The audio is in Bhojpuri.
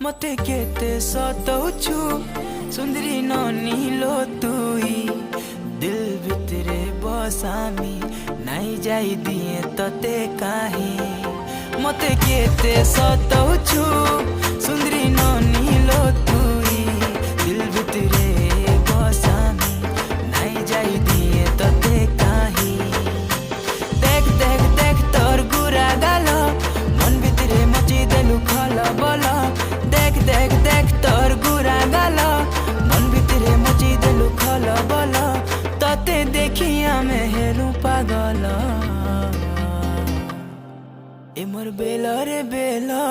मते केते सतौछु सुंदरी ननिलो तुई दिल भितरे बसामी नाई जाई दिए तते काहे मते केते सतौछु सुंदरी ननिलो तुई दिल भितरे बसामी नाई जाई दिए तते काहे देख देख देख तोर गुरा गालो मन भितरे मची देलु खला बला देख देख देख तोर गुरा गालो मन भितरे मची देलु खला बला तते देखिया में हेलु पागल ए मोर बेला रे बेला।